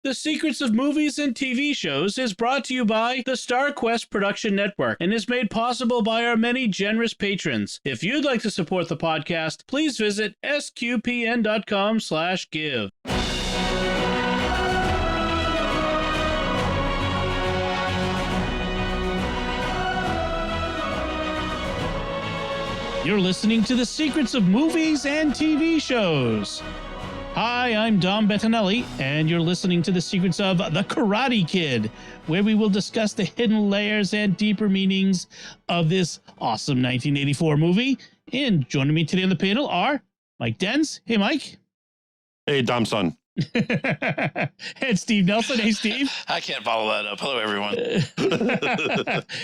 The Secrets of Movies and TV Shows is brought to you by the StarQuest Production Network and is made possible by our many generous patrons. If you'd like to support the podcast, please visit sqpn.com/give. You're listening to The Secrets of Movies and TV Shows. Hi, I'm Dom Bettinelli, and you're listening to The Secrets of The Karate Kid, where we will discuss the hidden layers and deeper meanings of this awesome 1984 movie. And joining me today on the panel are Mike Denz. Hey, Mike. Hey, Dom son. And Steve Nelson. Hey, Steve. I can't follow that up. Hello, everyone.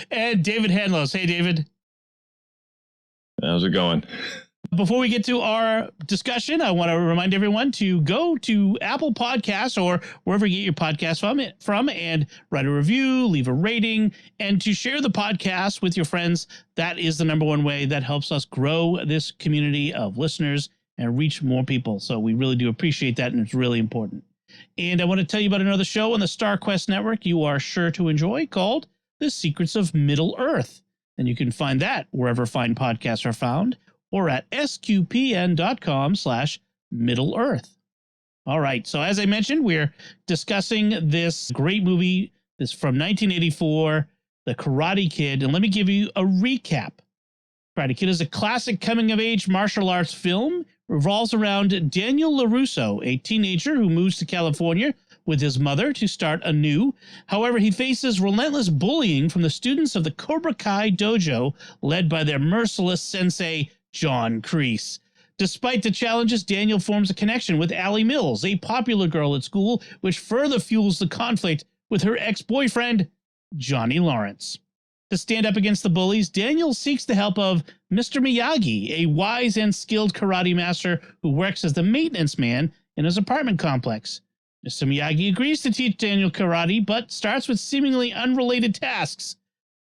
And David Handlos. Hey, David. How's it going? Before we get to our discussion, I want to remind everyone to go to Apple Podcasts or wherever you get your podcast from and write a review, leave a rating, and to share the podcast with your friends. That is the number one way that helps us grow this community of listeners and reach more people. So we really do appreciate that, and it's really important. And I want to tell you about another show on the StarQuest Network you are sure to enjoy called The Secrets of Middle Earth. And you can find that wherever fine podcasts are found, or at sqpn.com/Middle Earth. All right. So as I mentioned, we're discussing this great movie. This from 1984, The Karate Kid. And let me give you a recap. Karate Kid is a classic coming-of-age martial arts film. Revolves around Daniel LaRusso, a teenager who moves to California with his mother to start anew. However, he faces relentless bullying from the students of the Cobra Kai dojo, led by their merciless sensei, John Kreese. Despite the challenges, Daniel forms a connection with Allie Mills, a popular girl at school, which further fuels the conflict with her ex-boyfriend, Johnny Lawrence. To stand up against the bullies, Daniel seeks the help of Mr. Miyagi, a wise and skilled karate master who works as the maintenance man in his apartment complex. Mr. Miyagi agrees to teach Daniel karate, but starts with seemingly unrelated tasks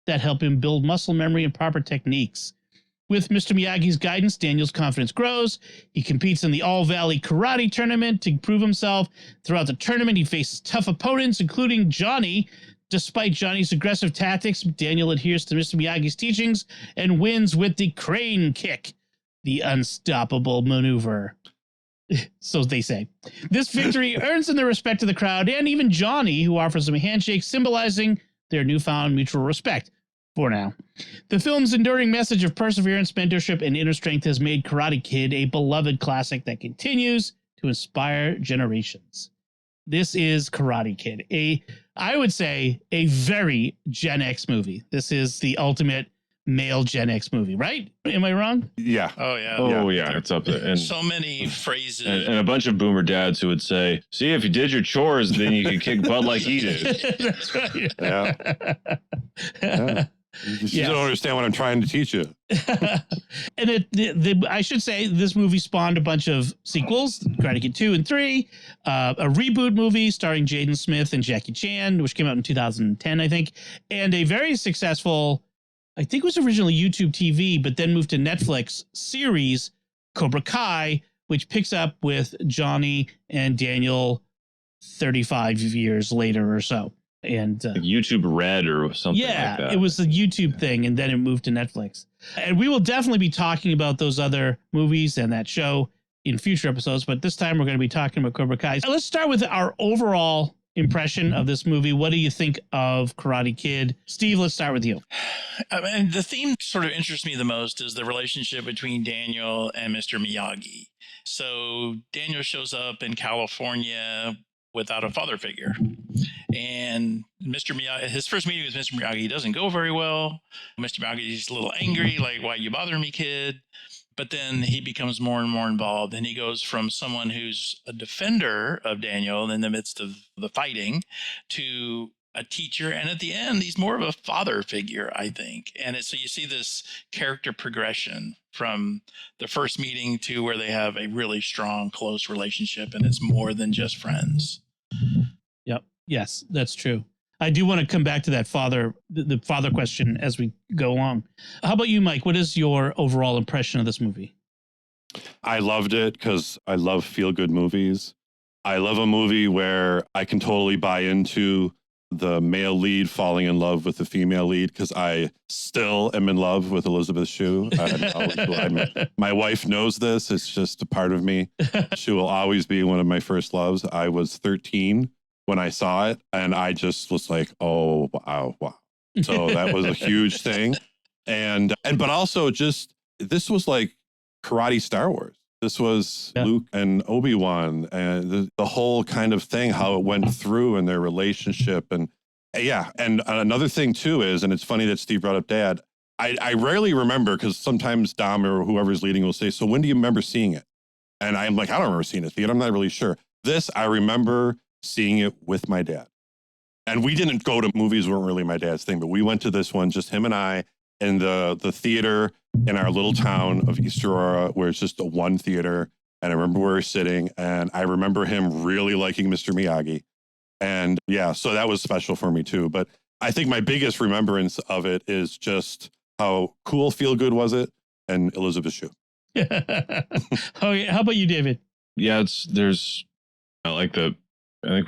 that help him build muscle memory and proper techniques. With Mr. Miyagi's guidance, Daniel's confidence grows. He competes in the All-Valley Karate Tournament to prove himself. Throughout the tournament, he faces tough opponents, including Johnny. Despite Johnny's aggressive tactics, Daniel adheres to Mr. Miyagi's teachings and wins with the crane kick, the unstoppable maneuver. So they say. This victory earns him the respect of the crowd and even Johnny, who offers him a handshake, symbolizing their newfound mutual respect. For now. The film's enduring message of perseverance, mentorship, and inner strength has made Karate Kid a beloved classic that continues to inspire generations. This is Karate Kid, I would say, a very Gen X movie. This is the ultimate male Gen X movie, right? Am I wrong? Yeah. Oh, yeah. Oh, yeah. It's up there. And so many phrases. and a bunch of boomer dads who would say, see, if you did your chores, then you could kick butt like he did. That's right. Yeah. Yeah. You don't understand what I'm trying to teach you. And I should say this movie spawned a bunch of sequels, Karate Kid 2 and 3, a reboot movie starring Jaden Smith and Jackie Chan, which came out in 2010, I think, and a very successful, I think it was originally YouTube TV, but then moved to Netflix series, Cobra Kai, which picks up with Johnny and Daniel 35 years later or so. And Like YouTube Red or something like that. Yeah, it was a YouTube thing, and then it moved to Netflix. And we will definitely be talking about those other movies and that show in future episodes, but this time we're going to be talking about Cobra Kai. Let's start with our overall impression of this movie. What do you think of Karate Kid? Steve, let's start with you. I mean, the theme sort of interests me the most is the relationship between Daniel and Mr. Miyagi. So Daniel shows up in California without a father figure. And Mr. Miyagi, his first meeting with Mr. Miyagi doesn't go very well. Mr. Miyagi's a little angry, like, why you bothering me, kid? But then he becomes more and more involved, and he goes from someone who's a defender of Daniel in the midst of the fighting to a teacher. And at the end, he's more of a father figure, I think. And so you see this character progression from the first meeting to where they have a really strong, close relationship, and it's more than just friends. Yep. Yes, that's true. I do want to come back to that the father question as we go along. How about you, Mike? What is your overall impression of this movie? I loved it because I love feel-good movies. I love a movie where I can totally buy into the male lead falling in love with the female lead, because I still am in love with Elizabeth Shue. My wife knows this. It's just a part of me. She will always be one of my first loves. I was 13 when I saw it, and I just was like, oh, wow. So that was a huge thing. But also just, this was like karate Star Wars. This was Luke and Obi-Wan, and the whole kind of thing, how it went through and their relationship. And and another thing too is, and it's funny that Steve brought up Dad, I rarely remember, because sometimes Dom or whoever's leading will say, so when do you remember seeing it? And I'm like, I don't remember seeing it, theater. I'm not really sure. This, I remember seeing it with my dad. And we didn't go to movies, weren't really my dad's thing, but we went to this one, just him and I, in the theater in our little town of East Aurora, where it's just a one theater. And I remember where we were sitting, and I remember him really liking Mr. Miyagi. And so that was special for me too. But I think my biggest remembrance of it is just how cool, feel good was it, and Elizabeth Shue. Oh yeah. How about you, David? Yeah, I think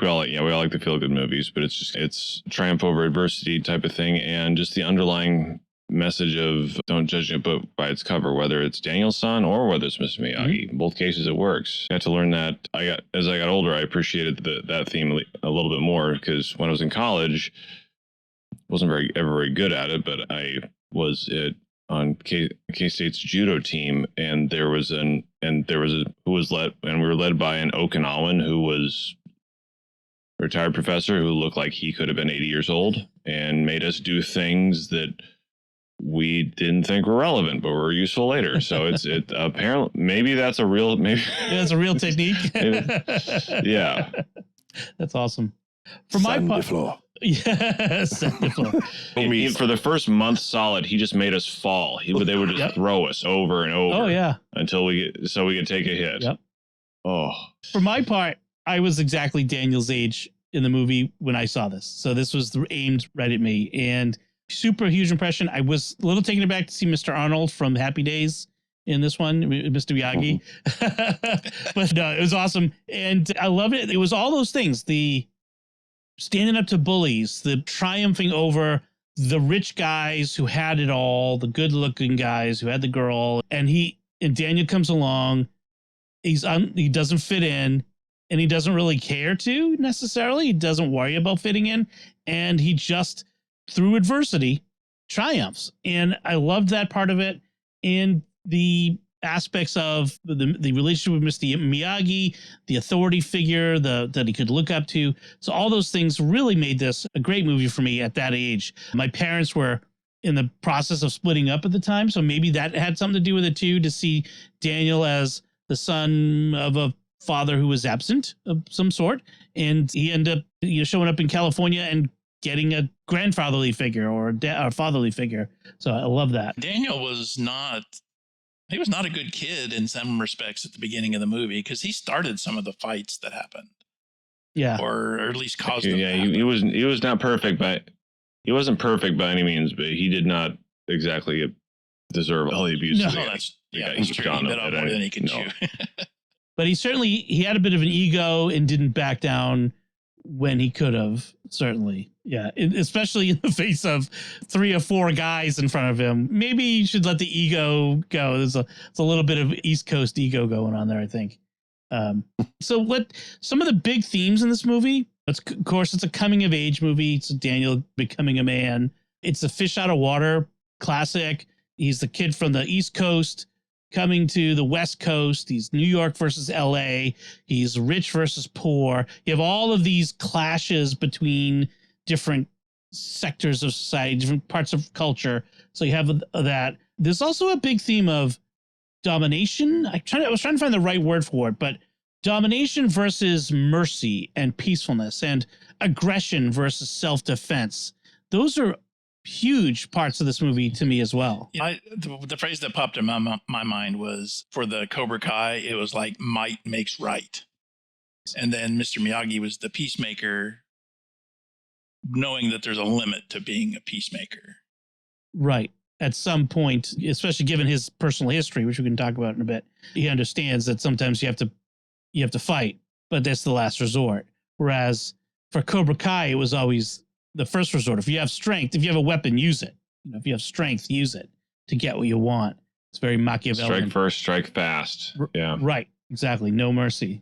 we all like the feel good movies, but it's triumph over adversity type of thing, and just the underlying message of don't judge a book by its cover, whether it's Daniel's son or whether it's Mr. Miyagi. Mm-hmm. In both cases, it works. I had to learn that. As I got older, I appreciated that theme a little bit more, because when I was in college, wasn't ever very good at it, but I was on K-State's judo team, and we were led by an Okinawan who was a retired professor who looked like he could have been 80 years old, and made us do things that we didn't think were relevant, but were useful later. So it's apparently, maybe that's a real technique. Yeah. That's awesome. For my part, yes. For the first month solid, he just made us fall. They would just throw us over and over. Oh yeah. Until we could take a hit. Yep. Oh. For my part, I was exactly Daniel's age in the movie when I saw this. So this was aimed right at me, and super huge impression. I was a little taken aback to see Mr. Arnold from Happy Days in this one, Mr. Miyagi. But no, it was awesome. And I love it. It was all those things, the standing up to bullies, the triumphing over the rich guys who had it all, the good looking guys who had the girl. And Daniel comes along. He doesn't fit in, and he doesn't really care to necessarily. He doesn't worry about fitting in. And he just, through adversity, triumphs. And I loved that part of it. And the aspects of the relationship with Mr. Miyagi, the authority figure that he could look up to. So all those things really made this a great movie for me at that age. My parents were in the process of splitting up at the time, so maybe that had something to do with it too, to see Daniel as the son of a father who was absent of some sort. And he ended up showing up in California and getting a grandfatherly figure or a fatherly figure. So I love that. Daniel was not a good kid in some respects at the beginning of the movie, because he started some of the fights that happened. Yeah. Or at least caused them. Yeah, he was not perfect, but he wasn't perfect by any means, but he did not exactly deserve all the abuse. No, that's true. He bit off more than he could chew. But he had a bit of an ego and didn't back down when he could have, certainly. Yeah, especially in the face of 3 or 4 guys in front of him. Maybe you should let the ego go. There's a little bit of East Coast ego going on there, I think. So some of the big themes in this movie, of course, it's a coming of age movie. It's Daniel becoming a man. It's a fish out of water classic. He's the kid from the East Coast coming to the West Coast. He's New York versus LA. He's rich versus poor. You have all of these clashes between different sectors of society, different parts of culture. So you have that. There's also a big theme of domination. I was trying to find the right word for it, but domination versus mercy and peacefulness, and aggression versus self-defense. Those are huge parts of this movie to me as well. The phrase that popped in my mind was, for the Cobra Kai, it was like might makes right. And then Mr. Miyagi was the peacemaker, knowing that there's a limit to being a peacemaker. Right. At some point, especially given his personal history, which we can talk about in a bit, he understands that sometimes you have to fight but that's the last resort. Whereas for Cobra Kai, it was always the first resort. If you have strength, if you have a weapon, use it. If you have strength, use it to get what you want. It's very Machiavellian. Strike first, strike fast. Yeah. Right. Exactly. No mercy.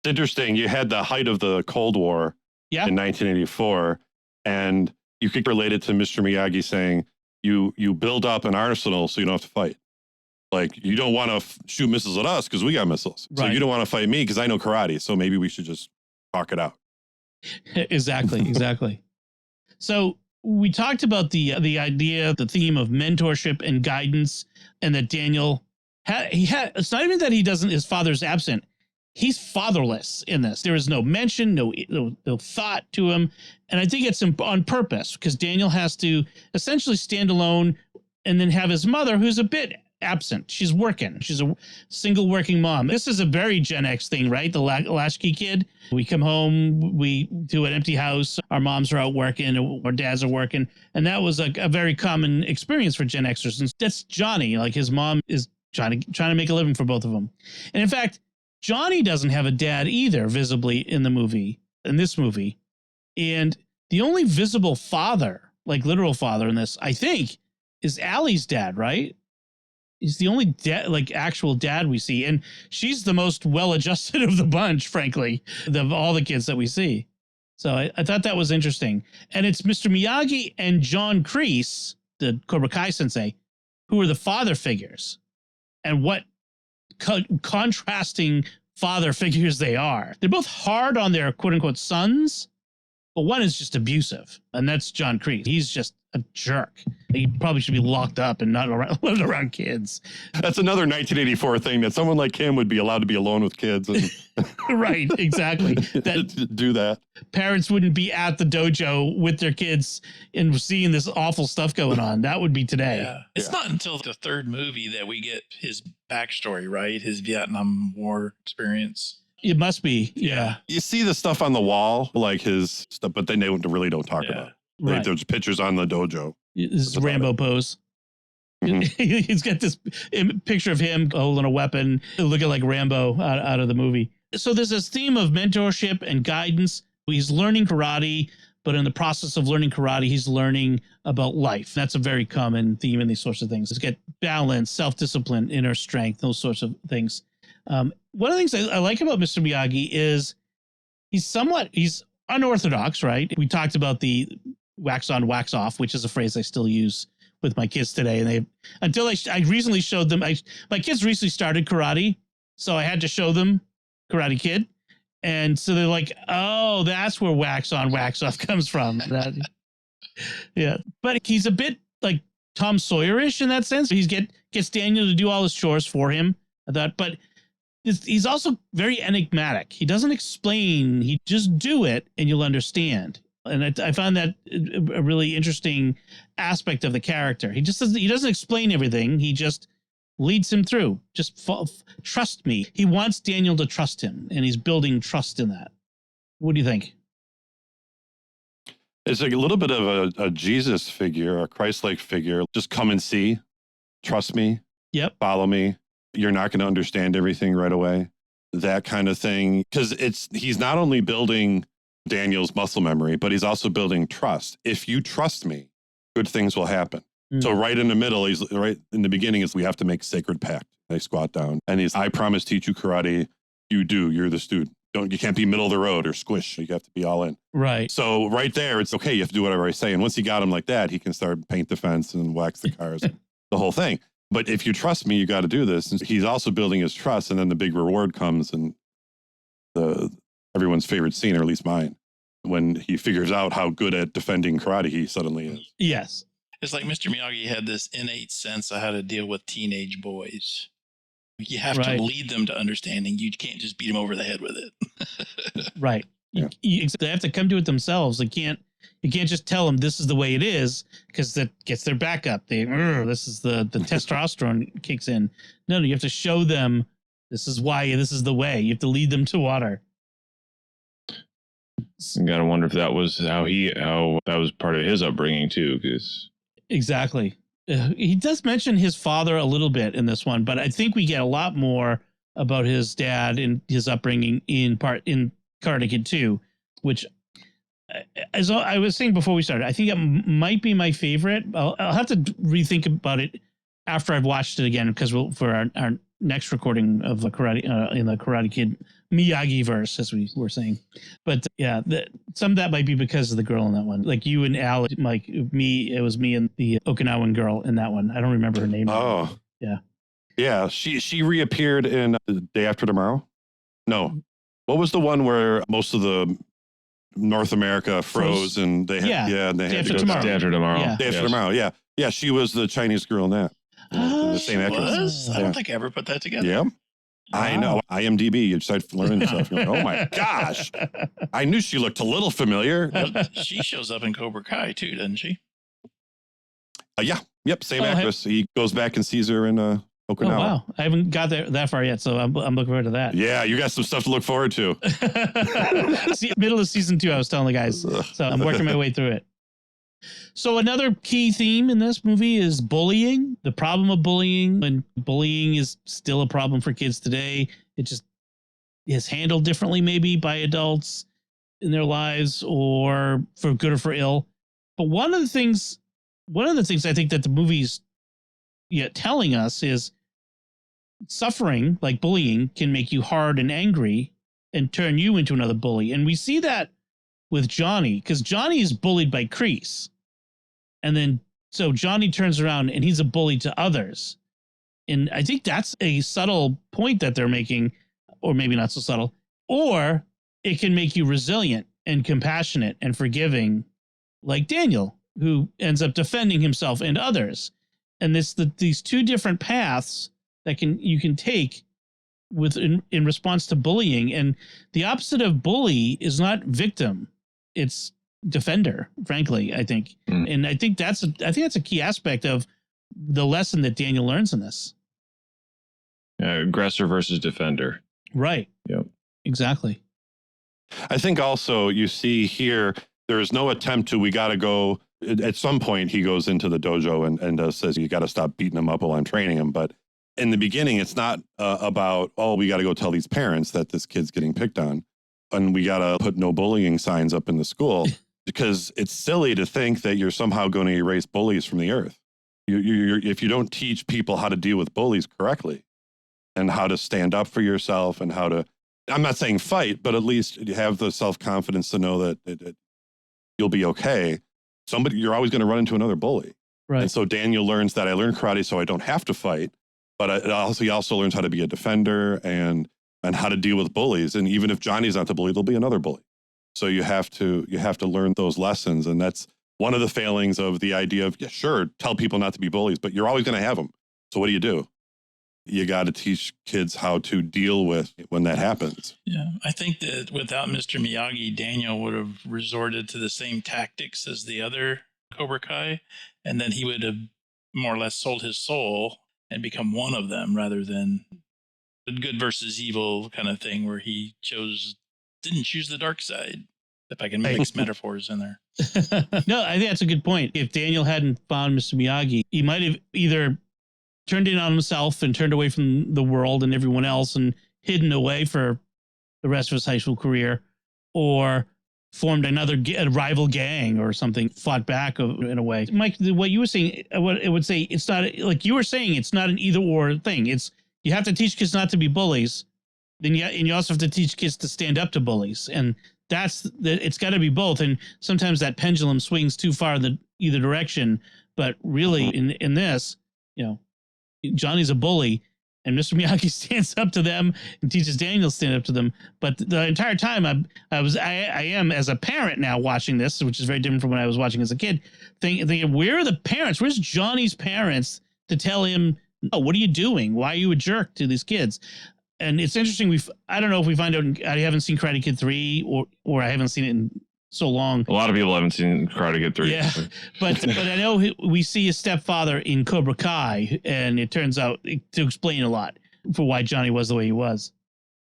It's interesting. You had the height of the Cold War in 1984, and you could relate it to Mr. Miyagi saying, you build up an arsenal so you don't have to fight. Like, you don't want to shoot missiles at us because we got missiles. Right. So you don't want to fight me because I know karate. So maybe we should just talk it out. Exactly. So we talked about the idea, the theme of mentorship and guidance, and that Daniel it's not even that his father's absent. He's fatherless in this. There is no mention, no thought to him. And I think it's on purpose because Daniel has to essentially stand alone and then have his mother, who's a bit absent. She's working. She's a single working mom. This is a very Gen X thing, right? The latchkey kid. We come home, we do an empty house. Our moms are out working, our dads are working. And that was a very common experience for Gen Xers. And that's Johnny. Like, his mom is trying to make a living for both of them. And in fact, Johnny doesn't have a dad either, visibly in this movie. And the only visible father, like literal father in this, I think, is Allie's dad, right? He's the only actual dad we see. And she's the most well-adjusted of the bunch, frankly, of all the kids that we see. So I thought that was interesting. And it's Mr. Miyagi and John Kreese, the Cobra Kai sensei, who are the father figures. And what contrasting father figures they are. They're both hard on their quote unquote sons, but one is just abusive, and that's John Kreese. He's just a jerk. He probably should be locked up and not living around kids. That's another 1984 thing, that someone like him would be allowed to be alone with kids. And Right, exactly. Do that. Parents wouldn't be at the dojo with their kids and seeing this awful stuff going on. That would be today. Yeah. It's not until the third movie that we get his backstory, right? His Vietnam War experience. It must be. Yeah. You see the stuff on the wall, like his stuff, but then they really don't talk about it. Right. There's pictures on the dojo. This is Rambo pose. Mm-hmm. He's got this picture of him holding a weapon, looking like Rambo out of the movie. So there's this theme of mentorship and guidance. He's learning karate, but in the process of learning karate, he's learning about life. That's a very common theme in these sorts of things. It's get balance, self-discipline, inner strength, those sorts of things. One of the things I like about Mr. Miyagi is he's unorthodox, right? We talked about the wax on, wax off, which is a phrase I still use with my kids today. And I recently showed them, my kids recently started karate, so I had to show them Karate Kid. And so they're like, oh, that's where wax on, wax off comes from. Yeah. But he's a bit like Tom Sawyer-ish in that sense. He gets Daniel to do all his chores for him. But he's also very enigmatic. He doesn't explain. He just do it and you'll understand. And I found that a really interesting aspect of the character. He doesn't explain everything. He just leads him through. Just trust me. He wants Daniel to trust him, and he's building trust in that. What do you think? It's like a little bit of a Jesus figure, a Christ-like figure. Just come and see. Trust me. Yep. Follow me. You're not going to understand everything right away. That kind of thing. Because he's not only building Daniel's muscle memory, but he's also building trust. If you trust me, good things will happen. So right in the middle, he's right in the beginning is we have to make sacred pact. They squat down and I promise teach you karate. You do. You're the student. You can't be middle of the road or squish. You have to be all in. Right. So right there, it's okay. You have to do whatever I say. And once you got him like that, he can start paint the fence and wax the cars, the whole thing. But if you trust me, you got to do this. And he's also building his trust. And then the big reward comes, and everyone's favorite scene, or at least mine, when he figures out how good at defending karate he suddenly is. Yes. It's like Mr. Miyagi had this innate sense of how to deal with teenage boys. You have to lead them to understanding. You can't just beat them over the head with it. Right. Yeah. They have to come to it themselves. You can't just tell them this is the way it is, because that gets their back up. This is the testosterone kicks in. No, you have to show them this is why, this is the way. You have to lead them to water. You gotta wonder if that was how that was part of his upbringing too, because exactly. He does mention his father a little bit in this one, but I think we get a lot more about his dad and his upbringing in Karate Kid 2, which, as I was saying before we started, I think it might be my favorite. I'll have to rethink about it after I've watched it again, because for our next recording of the in the Karate Kid Miyagi verse, as we were saying. But yeah, some of that might be because of the girl in that one. Like you and Al, Mike, it was me and the Okinawan girl in that one. I don't remember her name. Oh, yeah. Yeah, she reappeared in The Day After Tomorrow. No, what was the one where most of the North America froze and they had, and they had to go Day After Tomorrow. Yeah. Day After Tomorrow. Yeah, she was the Chinese girl in that. The same actress. I don't think I ever put that together. Yeah. Wow. I know. IMDb, you start learning stuff. You're like, oh my gosh. I knew she looked a little familiar. She shows up in Cobra Kai too, doesn't she? Yeah. Yep. Same actress. He goes back and sees her in Okinawa. Oh, wow. I haven't got that far yet, so I'm looking forward to that. Yeah, you got some stuff to look forward to. See, middle of season 2, I was telling the guys. So I'm working my way through it. So another key theme in this movie is bullying, the problem of bullying. And bullying is still a problem for kids today. It just is handled differently maybe by adults in their lives, or for good or for ill. But one of the things I think that the movie's telling us is suffering, like bullying, can make you hard and angry and turn you into another bully. And we see that with Johnny, because Johnny is bullied by Kreese. And then so Johnny turns around and he's a bully to others. And I think that's a subtle point that they're making, or maybe not so subtle, or it can make you resilient and compassionate and forgiving, like Daniel, who ends up defending himself and others. And these two different paths that you can take in response to bullying. And the opposite of bully is not victim, it's defender, frankly, I think. And I think that's a key aspect of the lesson that Daniel learns in this. Aggressor versus defender. Right. Yep. Exactly. I think also you see here, there is no attempt to, we got to go. At some point, he goes into the dojo and says, you got to stop beating him up while I'm training him. But in the beginning, it's not about, we got to go tell these parents that this kid's getting picked on. And we got to put no bullying signs up in the school, because it's silly to think that you're somehow going to erase bullies from the earth. If you don't teach people how to deal with bullies correctly and how to stand up for yourself and how to, I'm not saying fight, but at least have the self-confidence to know that you'll be okay. You're always going to run into another bully. Right. And so Daniel learns that I learned karate so I don't have to fight, but he also learns how to be a defender and how to deal with bullies. And even if Johnny's not the bully, there'll be another bully. So you have to learn those lessons. And that's one of the failings of the idea of, sure, tell people not to be bullies, but you're always going to have them. So what do? You got to teach kids how to deal with when that happens. Yeah, I think that without Mr. Miyagi, Daniel would have resorted to the same tactics as the other Cobra Kai, and then he would have more or less sold his soul and become one of them, rather than the good versus evil kind of thing where he didn't choose the dark side. If I can mix metaphors in there. No, I think that's a good point. If Daniel hadn't found Mr. Miyagi, he might have either turned in on himself and turned away from the world and everyone else and hidden away for the rest of his high school career, or formed a rival gang or something, fought back in a way. Mike, what you were saying, what it would say, it's not like you were saying, it's not an either or thing. It's, you have to teach kids not to be bullies. And you also have to teach kids to stand up to bullies. And it's got to be both. And sometimes that pendulum swings too far either direction. But really in this, Johnny's a bully and Mr. Miyagi stands up to them and teaches Daniel to stand up to them. But the entire time I am as a parent now watching this, which is very different from when I was watching as a kid, thinking, where are the parents? Where's Johnny's parents to tell him, no, what are you doing? Why are you a jerk to these kids? And it's interesting. I don't know if we find out, I haven't seen Karate Kid 3 or I haven't seen it in so long. A lot of people haven't seen Karate Kid 3. Yeah, but I know we see his stepfather in Cobra Kai, and it turns out to explain a lot for why Johnny was the way he was.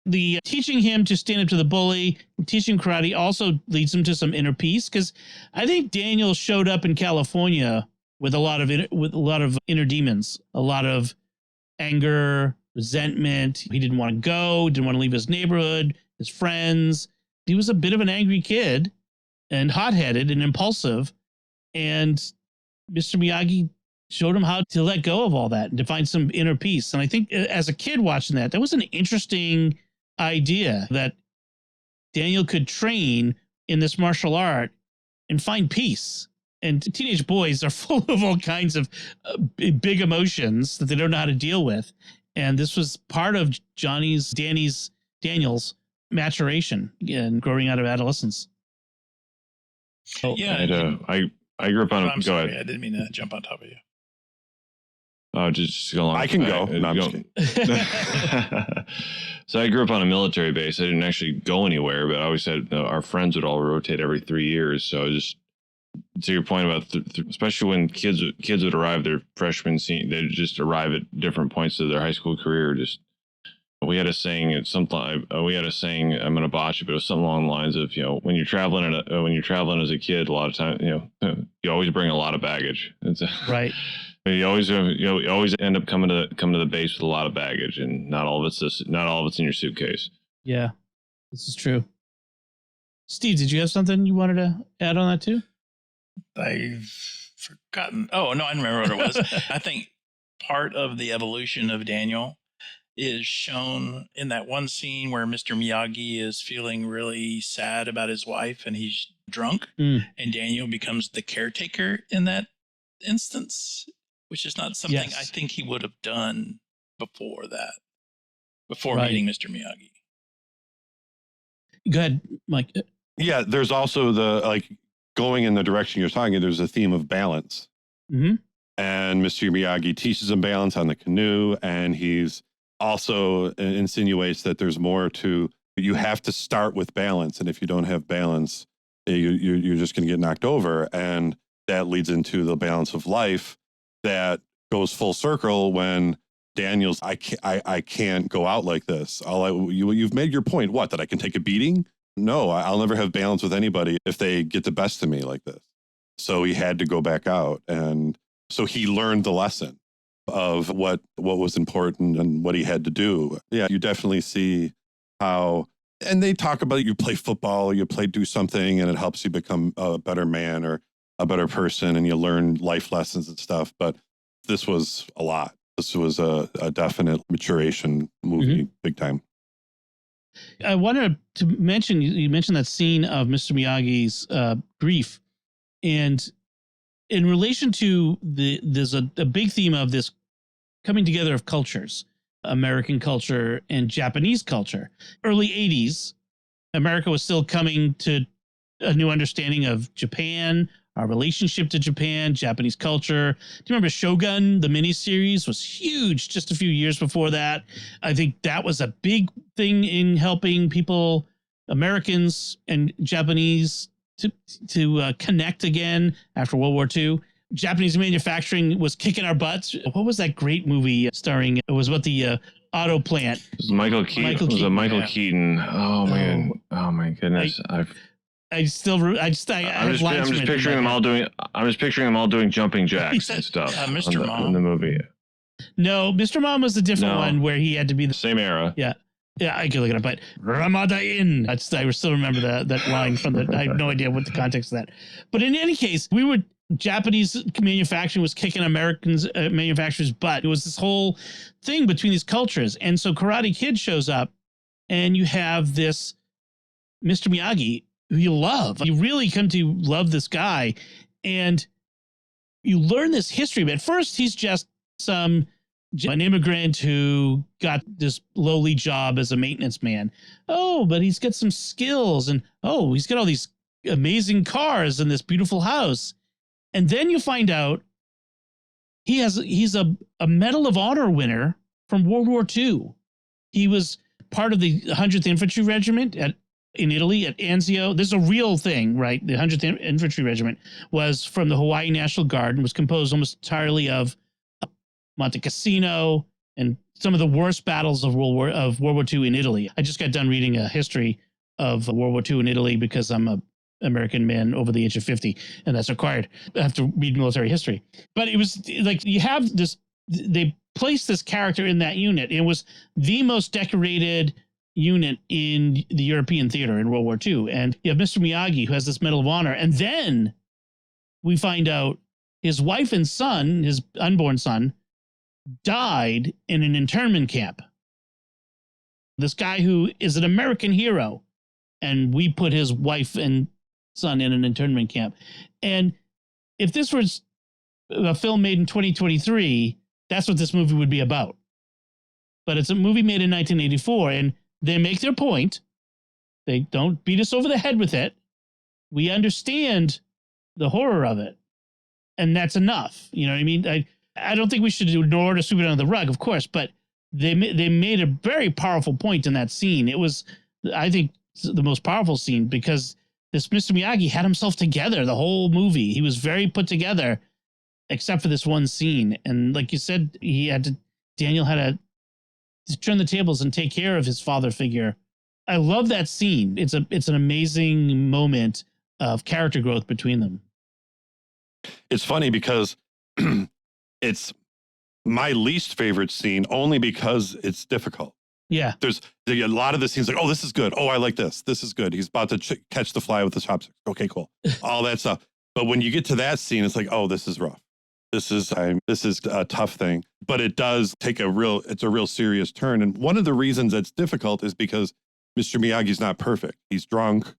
The teaching him to stand up to the bully, teaching karate also leads him to some inner peace, because I think Daniel showed up in California with a lot of inner demons, a lot of anger, resentment. He didn't want to go, didn't want to leave his neighborhood, his friends. He was a bit of an angry kid and hot-headed and impulsive. And Mr. Miyagi showed him how to let go of all that and to find some inner peace. And I think as a kid watching that was an interesting idea that Daniel could train in this martial art and find peace. And teenage boys are full of all kinds of big emotions that they don't know how to deal with. And this was part of Daniel's maturation and growing out of adolescence. Oh, yeah. And, I grew up on. I'm go sorry, ahead. I didn't mean to jump on top of you. Oh, just go along. I can go. No, I'm just kidding. So I grew up on a military base. I didn't actually go anywhere, but I always said our friends would all rotate every 3 years. So just to your point about, especially when kids would arrive their freshman scene, they'd just arrive at different points of their high school career. Just we had a saying. I'm going to botch it, but it was something along the lines of, when you're traveling as a kid, a lot of times, you always bring a lot of baggage. It's right. You always end up coming to the base with a lot of baggage, and not all of it's in your suitcase. Yeah, this is true. Steve, did you have something you wanted to add on that too? I've forgotten. Oh no, I remember what it was. I think part of the evolution of Daniel is shown in that one scene where Mr. Miyagi is feeling really sad about his wife and he's drunk, and Daniel becomes the caretaker in that instance, which is not something I think he would have done before meeting Mr. Miyagi. Go ahead, Mike. Yeah, there's also going in the direction you're talking, there's a theme of balance. Mm-hmm. And Mr. Miyagi teaches him balance on the canoe, and he's also insinuates that there's more to, you have to start with balance. And if you don't have balance, you're just going to get knocked over. And that leads into the balance of life that goes full circle when Daniel's, I can't go out like this. You've made your point. What, that I can take a beating? No, I'll never have balance with anybody if they get the best of me like this. So he had to go back out. And so he learned the lesson of what was important and what he had to do. Yeah, you definitely see how, and they talk about you play football, you do something and it helps you become a better man or a better person, and you learn life lessons and stuff. But this was a lot. This was a definite maturation movie, big time. I wanted to mention, you mentioned that scene of Mr. Miyagi's grief. And in relation to there's a big theme of this coming together of cultures, American culture and Japanese culture. Early 80s, America was still coming to a new understanding of Japan, our relationship to Japan, Japanese culture. Do you remember Shogun? The miniseries was huge just a few years before that. I think that was a big thing in helping people, Americans and Japanese, to connect again after World War II. Japanese manufacturing was kicking our butts. What was that great movie starring? It was about the auto plant. It was Michael Keaton. Michael Keaton. Oh man. Oh my goodness. I'm just picturing them all doing jumping jacks and stuff. Mr. Mom in the movie. No, Mr. Mom was a different one where he had to be the same era. Yeah. Yeah, I can look it up, but Ramada Inn. I still remember that line from I have no idea what the context of that. But in any case, Japanese manufacturing was kicking Americans manufacturers' butt. It was this whole thing between these cultures. And so Karate Kid shows up and you have this Mr. Miyagi who you love. You really come to love this guy. And you learn this history. But at first, he's just an immigrant who got this lowly job as a maintenance man. Oh, but he's got some skills. And he's got all these amazing cars and this beautiful house. And then you find out he's a Medal of Honor winner from World War II. He was part of the 100th Infantry Regiment in Italy at Anzio. This is a real thing, right? The 100th Infantry Regiment was from the Hawaii National Guard and was composed almost entirely of Monte Cassino and some of the worst battles of World War II in Italy. I just got done reading a history of World War II in Italy because I'm a American man over the age of 50, and that's required. I have to read military history. But it was like you have this, they placed this character in that unit. It was the most decorated unit in the European theater in World War II. And you have Mr. Miyagi, who has this Medal of Honor. And then we find out his wife and son, his unborn son, died in an internment camp. This guy who is an American hero. And we put his wife and son in an internment camp. And if this was a film made in 2023, that's what this movie would be about. But it's a movie made in 1984, and they make their point. They don't beat us over the head with it. We understand the horror of it, and that's enough. You know what I mean? I don't think we should ignore to sweep it under the rug, of course, but they made a very powerful point in that scene. It was, I think, the most powerful scene because this Mr. Miyagi had himself together the whole movie. He was very put together, except for this one scene. And like you said, Daniel had to turn the tables and take care of his father figure. I love that scene. It's an amazing moment of character growth between them. It's funny because it's my least favorite scene only because it's difficult. Yeah. There's a lot of the scenes like, oh, this is good. Oh, I like this. This is good. He's about to catch the fly with the chopsticks. Okay, cool. All that stuff. But when you get to that scene, it's like, oh, this is rough. This is a tough thing. But it does take it's a real serious turn. And one of the reasons that's difficult is because Mr. Miyagi's not perfect. He's drunk.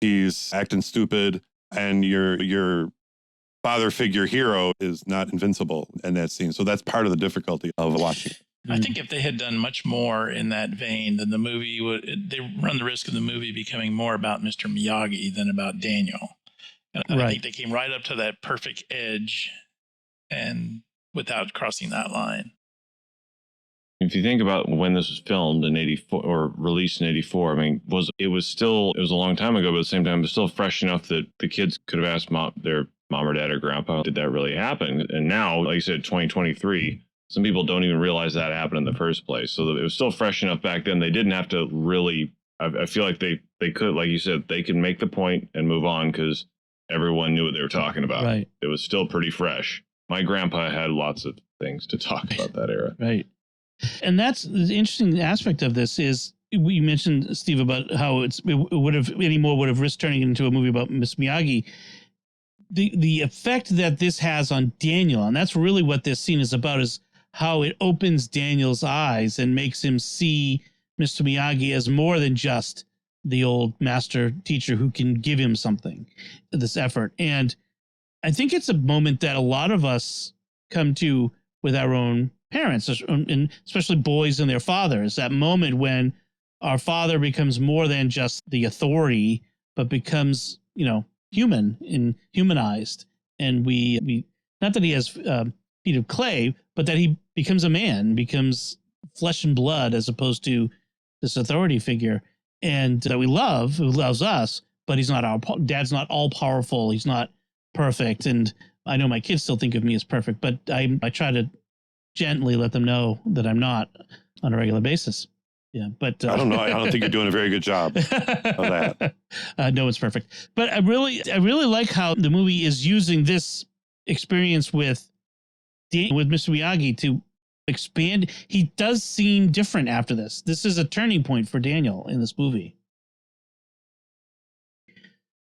He's acting stupid. And your father figure hero is not invincible in that scene. So that's part of the difficulty of watching. I think if they had done much more in that vein, then the movie they run the risk of the movie becoming more about Mr. Miyagi than about Daniel. And I think they came right up to that perfect edge and without crossing that line. If you think about when this was filmed in 84 or released in 84, I mean, it was a long time ago, but at the same time, it was still fresh enough that the kids could have asked their mom or dad or grandpa, did that really happen? And now, like you said, 2023, some people don't even realize that happened in the first place. So it was still fresh enough back then. They didn't have to really, I feel like they could, like you said, they could make the point and move on because everyone knew what they were talking about. Right. It was still pretty fresh. My grandpa had lots of things to talk about that era. Right. And that's the interesting aspect of this is we mentioned, Steve, about how it would have risked turning it into a movie about Miss Miyagi. The effect that this has on Daniel, and that's really what this scene is about, is how it opens Daniel's eyes and makes him see Mr. Miyagi as more than just the old master teacher who can give him something, this effort. And I think it's a moment that a lot of us come to with our own parents, and especially boys and their fathers, that moment when our father becomes more than just the authority, but becomes, human and humanized. And we not that he has feet of clay, but that he becomes a man, becomes flesh and blood as opposed to this authority figure, and that we love, who loves us, but he's not dad's not all powerful. He's not perfect. And I know my kids still think of me as perfect, but I try to gently let them know that I'm not on a regular basis. Yeah, but I don't know. I don't think you're doing a very good job of that. No one's perfect, but I really like how the movie is using this experience with Mr. Miyagi to expand. He does seem different after this. This is a turning point for Daniel in this movie.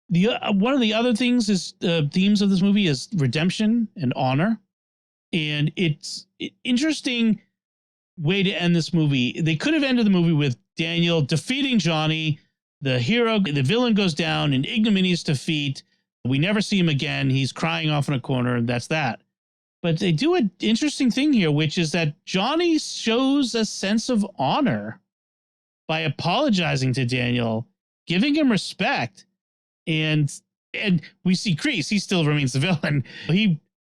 One of the other things is themes of this movie is redemption and honor, and it's interesting way to end this movie. They could have ended the movie with Daniel defeating Johnny, the villain goes down in ignominious defeat. We never see him again. He's crying off in a corner, and that's that. But they do an interesting thing here, which is that Johnny shows a sense of honor by apologizing to Daniel, giving him respect, and we see Kreese. He still remains the villain.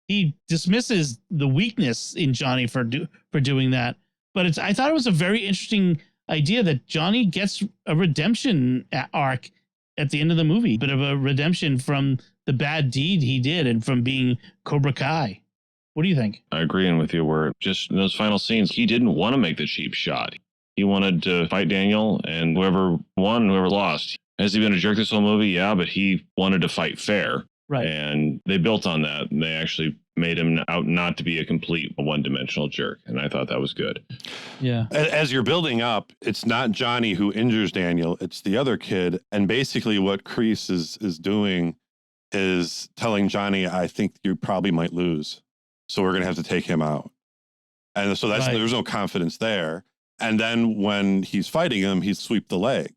He dismisses the weakness in Johnny for doing that. But I thought it was a very interesting idea that Johnny gets a redemption arc at the end of the movie, bit of a redemption from the bad deed he did and from being Cobra Kai. What do you think? I agree with you. Where just in those final scenes, he didn't want to make the cheap shot. He wanted to fight Daniel, and whoever won, whoever lost. Has he been a jerk this whole movie? Yeah, but he wanted to fight fair. Right. And they built on that. And they actually made him out not to be a complete one-dimensional jerk, and I thought that was good. Yeah. As you're building up, it's not Johnny who injures Daniel, it's the other kid. And basically what Kreese is doing is telling Johnny, I think you probably might lose, so we're going to have to take him out. And so that's there's no confidence there. And then when he's fighting him, he's sweep the leg,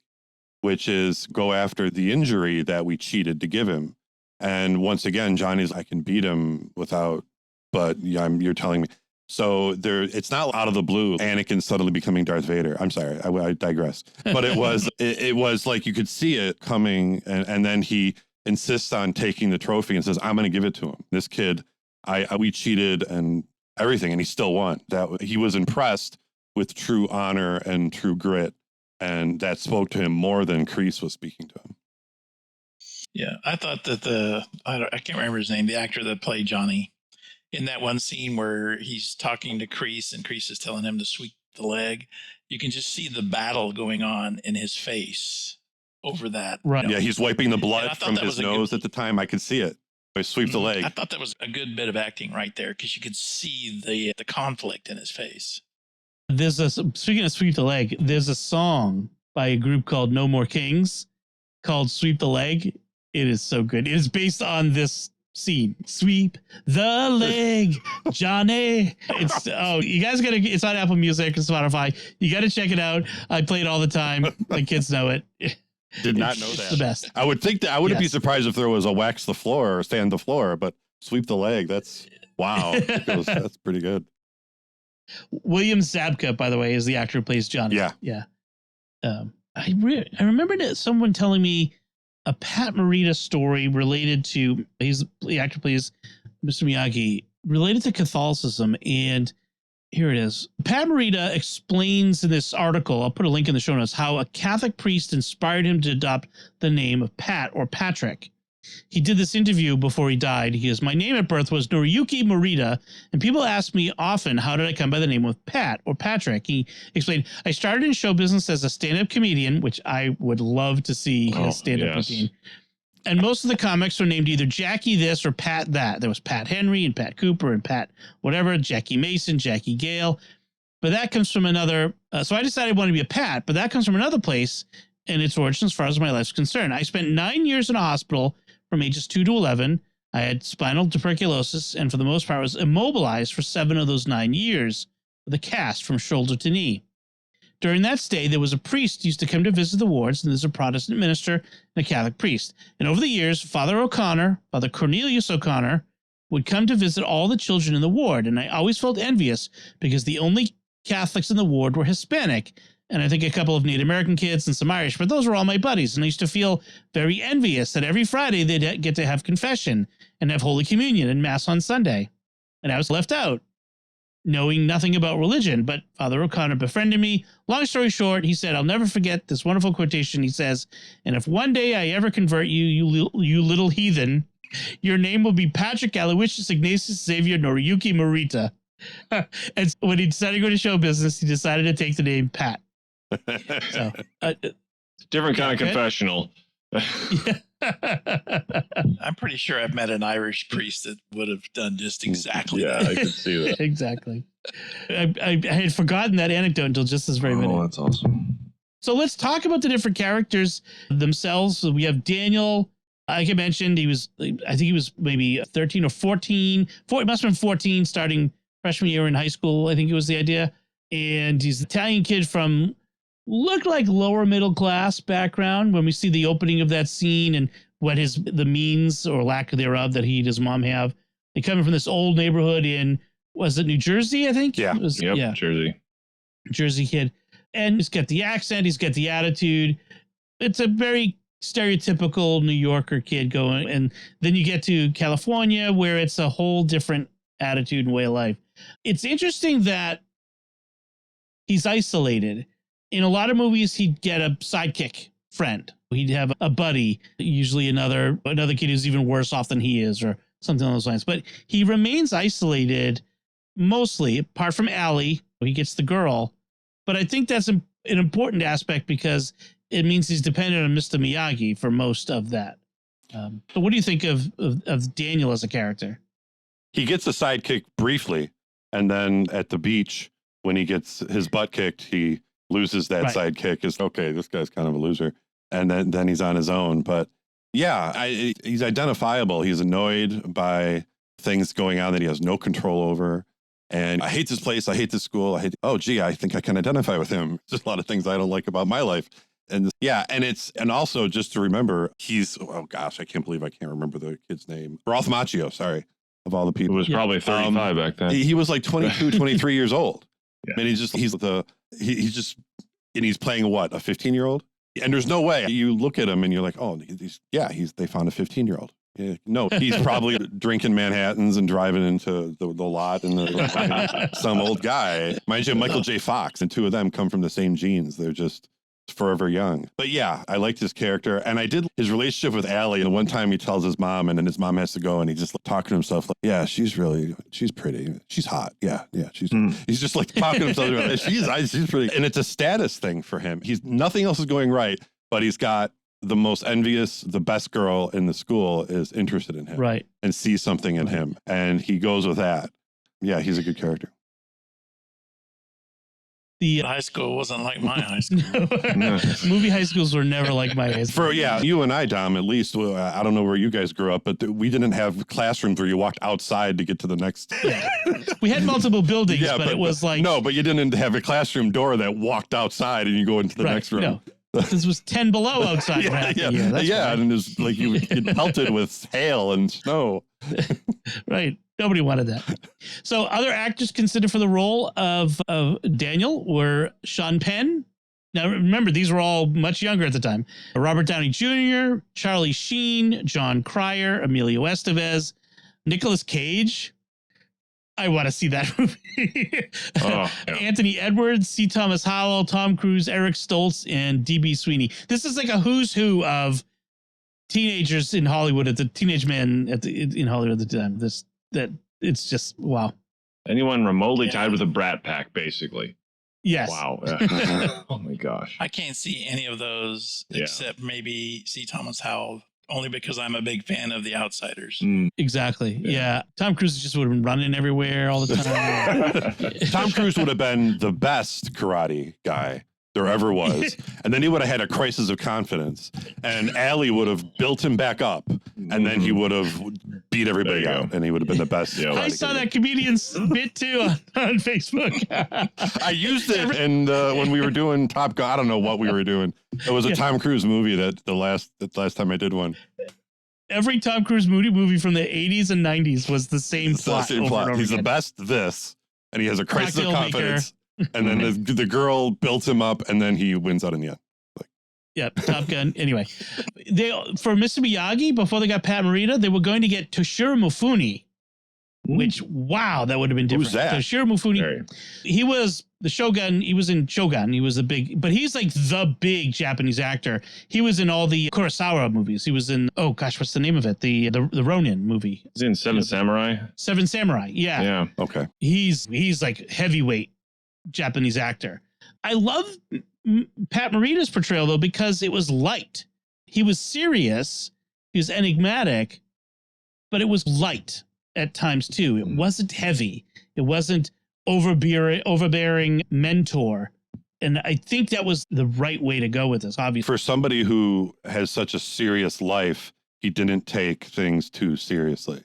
which is go after the injury that we cheated to give him. And once again, Johnny's, I can beat him without, but you're telling me. So it's not out of the blue, Anakin suddenly becoming Darth Vader. I'm sorry, I digress. But it was like you could see it coming, and then he insists on taking the trophy and says, I'm going to give it to him. This kid, we cheated and everything, and he still won. That he was impressed with true honor and true grit, and that spoke to him more than Kreese was speaking to him. Yeah, I thought that I can't remember his name, the actor that played Johnny, in that one scene where he's talking to Kreese and Kreese is telling him to sweep the leg, you can just see the battle going on in his face over that. Right. Yeah, he's wiping the blood from his nose at the time. I could see it. I sweep the leg. I thought that was a good bit of acting right there because you could see the conflict in his face. Speaking of sweep the leg, there's a song by a group called No More Kings called Sweep the Leg. It is so good. It is based on this scene. Sweep the leg, Johnny. You guys it's on Apple Music and Spotify. You got to check it out. I play it all the time. My kids know it. Did not know that. It's the best. I would think that I wouldn't be surprised if there was a wax the floor or sand the floor, but sweep the leg. That's wow. That's pretty good. William Zabka, by the way, is the actor who plays Johnny. Yeah. I remember someone telling me a Pat Morita story related to, the actor plays Mr. Miyagi, related to Catholicism. And here it is. Pat Morita explains in this article, I'll put a link in the show notes, how a Catholic priest inspired him to adopt the name of Pat or Patrick. He did this interview before he died. He goes, my name at birth was Noriyuki Morita, and people ask me often, how did I come by the name of Pat or Patrick? He explained, I started in show business as a stand-up comedian, which I would love to see a stand-up comedian. And most of the comics were named either Jackie this or Pat that. There was Pat Henry and Pat Cooper and Pat whatever, Jackie Mason, Jackie Gale. But that comes from another. So I decided I wanted to be a Pat, but that comes from another place in its origin as far as my life's concerned. I spent 9 years in a hospital from ages 2 to 11. I had spinal tuberculosis, and for the most part was immobilized for 7 of those 9 years with a cast from shoulder to knee. During that stay, there was a priest who used to come to visit the wards, and there's a Protestant minister and a Catholic priest. And over the years, Father Cornelius O'Connor, would come to visit all the children in the ward. And I always felt envious because the only Catholics in the ward were Hispanic, and I think a couple of Native American kids and some Irish, but those were all my buddies. And I used to feel very envious that every Friday they'd get to have confession and have Holy Communion and Mass on Sunday. And I was left out, knowing nothing about religion. But Father O'Connor befriended me. Long story short, he said, I'll never forget this wonderful quotation. He says, and if one day I ever convert you, you little heathen, your name will be Patrick Aloysius Ignatius Xavier Noriyuki Morita. And when he decided to go to show business, he decided to take the name Pat. So, different kind of confessional. I'm pretty sure I've met an Irish priest that would have done just exactly that. I could see that. Exactly. I had forgotten that anecdote until just this very minute. Oh, that's awesome. So let's talk about the different characters themselves. So we have Daniel. Like I mentioned, I think he was maybe 13 or 14. It must have been 14, starting freshman year in high school, I think it was the idea. And he's an Italian kid from looked like lower middle class background when we see the opening of that scene and what the means or lack thereof that he and his mom have. They come from this old neighborhood in, was it New Jersey, I think? Yeah. Jersey kid. And he's got the accent, he's got the attitude. It's a very stereotypical New Yorker kid going. And then you get to California where it's a whole different attitude and way of life. It's interesting that he's isolated. In a lot of movies, he'd get a sidekick friend. He'd have a buddy, usually another kid who's even worse off than he is or something along those lines. But he remains isolated mostly, apart from Allie, he gets the girl. But I think that's an important aspect because it means he's dependent on Mr. Miyagi for most of that. So what do you think of Daniel as a character? he gets a sidekick briefly, and then at the beach when he gets his butt kicked, he loses that sidekick. Is okay, this guy's kind of a loser, and then he's on his own. But yeah, he's identifiable. He's annoyed by things going on that he has no control over. And I hate this place. I hate this school. Oh, gee, I think I can identify with him. There's a lot of things I don't like about my life. And yeah, and also just to remember, oh gosh, I can't believe I can't remember the kid's name. Ralph Macchio, sorry, of all the people. It was probably 35 back then. He was like 22, 23 years old. Yeah. And he's playing what, a 15-year-old? And there's no way you look at him and you're like, oh, they found a 15-year-old. Yeah, no, he's probably drinking Manhattans and driving into the lot and some old guy. Mind you, Michael J. Fox, and two of them come from the same genes. They're just forever young. But yeah, I liked his character. And I did his relationship with Allie. And one time he tells his mom, and then his mom has to go, and he's just talking to himself like, yeah, she's pretty. She's hot. Yeah. He's just like talking to himself. Like, she's pretty. And it's a status thing for him. Nothing else is going right, but he's got the most envious, the best girl in the school is interested in him. Right. And sees something in him. And he goes with that. Yeah, he's a good character. The high school wasn't like my high school. Movie high schools were never like my high school. You and I, Dom, at least, I don't know where you guys grew up, but we didn't have classrooms where you walked outside to get to the next. Yeah. We had multiple buildings, but it was like. No, but you didn't have a classroom door that walked outside and you go into the next room. No. This was 10 below outside. And it was like you get pelted with hail and snow. Right. Nobody wanted that. So other actors considered for the role of Daniel were Sean Penn. Now, remember, these were all much younger at the time. Robert Downey Jr., Charlie Sheen, John Cryer, Emilio Estevez, Nicolas Cage. I want to see that movie. Anthony Edwards, C. Thomas Howell, Tom Cruise, Eric Stoltz, and D.B. Sweeney. This is like a who's who of teenagers in Hollywood teenage men in Hollywood at the time. It's just, wow. Anyone remotely tied with a Brat Pack, basically. Yes. Wow. Oh my gosh. I can't see any of those except maybe C. Thomas Howell, only because I'm a big fan of The Outsiders. Exactly. Yeah. Tom Cruise just would have been running everywhere all the time. Tom Cruise would have been the best karate guy there ever was. And then he would have had a crisis of confidence. And Allie would have built him back up. And then he would have beat everybody out. And he would have been the best. I saw that comedian's bit too on Facebook. I used it when we were doing Top Gun. I don't know what we were doing. It was a Tom Cruise movie that the last time I did one. Every Tom Cruise movie from the 80s and 90s was the same plot. He's the best and he has a crisis of confidence. And then the girl built him up, and then he wins out in the end. Yep, Top Gun. Anyway, for Mr. Miyagi, before they got Pat Morita, they were going to get Toshiro Mifune, which, wow, that would have been different. Who's that? Toshiro Mifune. He was the Shogun. He was in Shogun. He was but he's like the big Japanese actor. He was in all the Kurosawa movies. He was in, oh gosh, what's the name of it? The Ronin movie. He's in Seven Samurai. Seven Samurai. Yeah. Yeah. Okay. He's like heavyweight Japanese actor. I love Pat Morita's portrayal though, because it was light. He was serious. He was enigmatic, but it was light at times too. It wasn't heavy. It wasn't overbearing mentor. And I think that was the right way to go with this, obviously. For somebody who has such a serious life, he didn't take things too seriously.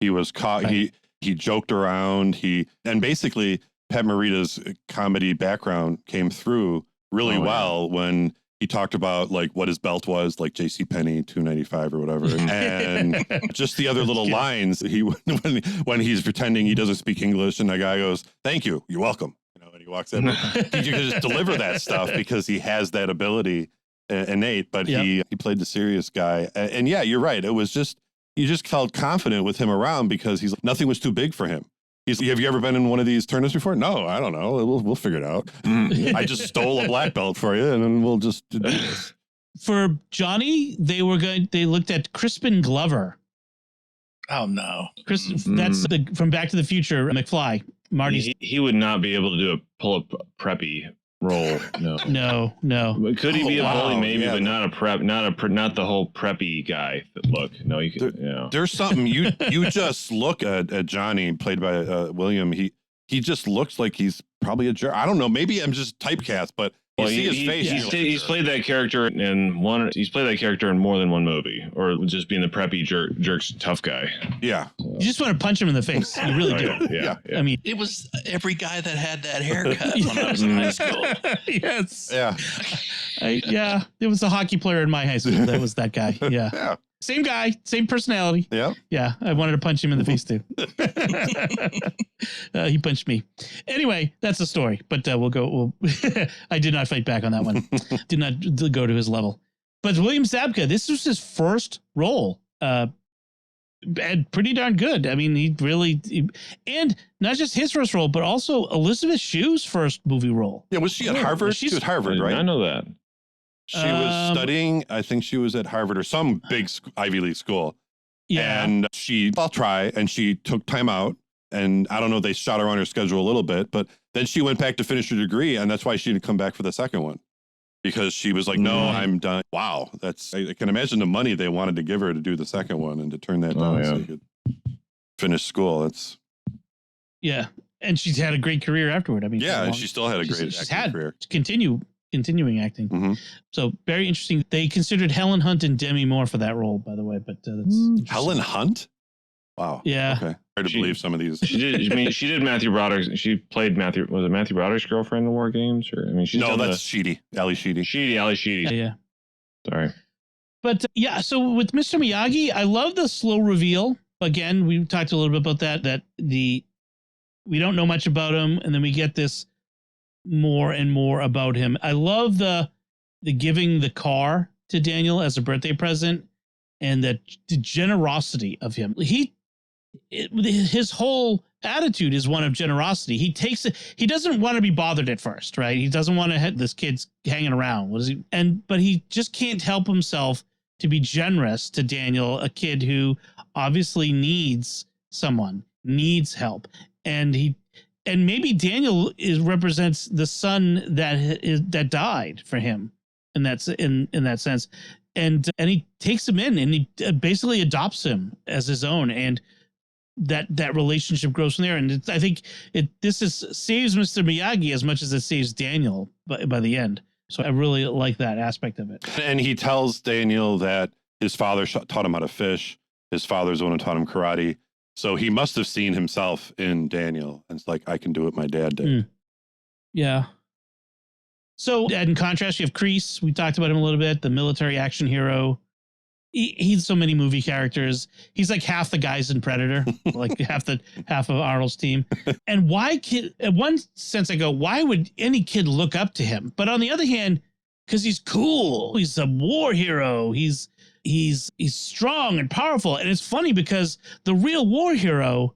He was caught. Right. He joked around. And basically Pat Morita's comedy background came through really well when he talked about like what his belt was, like JCPenney $2.95 or whatever, and just the other little lines. When he's pretending he doesn't speak English, and the guy goes, "Thank you, you're welcome," and he walks in. He can just deliver that stuff because he has that ability innate. But he played the serious guy, and yeah, you're right. It was just you just felt confident with him around because nothing was too big for him. Have you ever been in one of these tournaments before? No, I don't know. We'll figure it out. I just stole a black belt for you, and then we'll just do this. For Johnny, they looked at Crispin Glover. Oh no, that's from Back to the Future. McFly, Marty. He would not be able to do a pull-up preppy role. No. No. Could he be a bully? Maybe, yeah. but not a prep. Not the whole preppy guy. Look, no, you could. There's something you just look at Johnny, played by William. He just looks like he's probably a jerk. I don't know. Maybe I'm just typecast, but you see his face. He's played that character in one. He's played that character in more than one movie, or just being the preppy jerk's tough guy. Yeah. You just want to punch him in the face. You really do. Yeah. I mean, It was every guy that had that haircut when I was in high school. yes. Yeah. There was a hockey player in my high school that was that guy. Yeah. Yeah. Same guy, same personality. Yeah. Yeah. I wanted to punch him in the face too. He punched me. Anyway, that's the story. But I did not fight back on that one. Did not go to his level. But William Zabka, this was his first role. And pretty darn good. I mean, and not just his first role, but also Elizabeth Shue's first movie role. Yeah. Was she at Harvard? She was at Harvard, right? I know that. She was studying. I think she was at Harvard or some big Ivy League school. Yeah. And I'll try. And she took time out. And I don't know, they shot her on her schedule a little bit, but then she went back to finish her degree. And that's why she didn't come back for the second one, because she was like, no, I'm done. Wow. I can imagine the money they wanted to give her to do the second one and to turn that down so you could finish school. Yeah. And she's had a great career afterward. I mean, and she still had a great acting career. Continuing acting. Mm-hmm. So very interesting. They considered Helen Hunt and Demi Moore for that role, by the way. But that's Helen Hunt? Wow. Yeah. Okay. Hard to believe some of these. She did. I mean, she did Matthew Broderick. She played Matthew. Was it Matthew Broderick's girlfriend in War Games? Or she's that's Sheedy. Ali Sheedy. Ali Sheedy. Yeah. Sorry. But so with Mr. Miyagi, I love the slow reveal. Again, we talked a little bit about that we don't know much about him, and then we get this more and more about him. I love the giving the car to Daniel as a birthday present, and the generosity of him. His whole attitude is one of generosity. He takes it. He doesn't want to be bothered at first, right? He doesn't want to have this kid's hanging around. But he just can't help himself to be generous to Daniel, a kid who obviously needs help, and maybe Daniel represents the son that died for him, and that's in that sense, and he takes him in and he basically adopts him as his own, and that relationship grows from there. And I think this saves Mr. Miyagi as much as it saves Daniel by the end. So I really like that aspect of it. And he tells Daniel that his father taught him how to fish. His father's the one who taught him karate. So he must have seen himself in Daniel. And it's like, I can do what my dad did. Yeah. So in contrast, you have Kreese. We talked about him a little bit. The military action hero. He's so many movie characters. He's like half the guys in Predator, like half of Arnold's team. And in one sense I go, why would any kid look up to him? But on the other hand, because he's cool. He's a war hero. He's strong and powerful. And it's funny because the real war hero